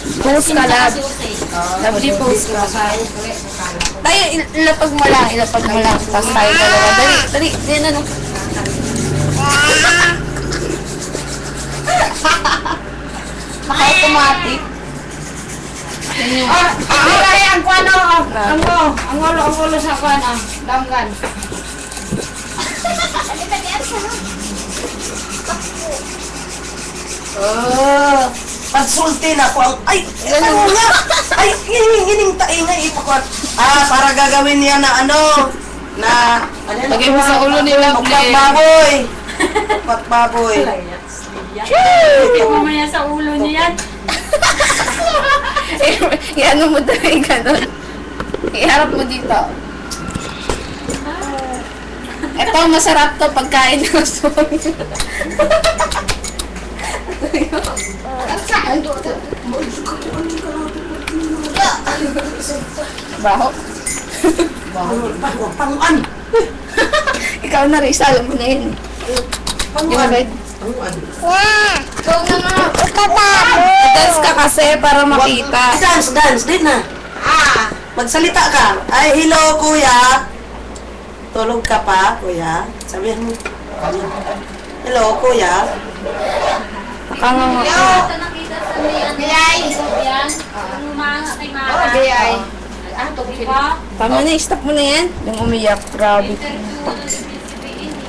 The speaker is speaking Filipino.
Post ka lang. Lovely post ka. Tayo, ilapag mo lang. Tapos tayo dalawa. Dali. Yan ano. Naka-automatic. Yan yung... Ang kwano, ang ulo sa kwano. Damgan. Pagsulti na ko ang... Ay! Ano nga? Ay! Gining taingay ipakwat. Para gagawin niya na ano? Na... Lagay mo sa ulo ni Lovely. Pagbaboy! Pagbaboy. Mamaya sa ulo niya yan. Iano mo daw yung ganun. Iharap mo dito. Ito, masarap to pagkain ng song. Baho. Panguan! Ikaw na rin, alam mo na yun. Panguan! Ikaw na nga. Dance ka kasi para makita. Dance! Din na! Magsalita ka! Ay, hello, kuya! Tulog ka pa, kuya? Sabihin mo. Hello, kuya? Nakanganga ko. Ito nakita sa niyan. Biyay. Yan. Ang umanga kay Mara. Biyay. Diba? Tama na, stop mo na yan. Yung umiyak, grabe. Interview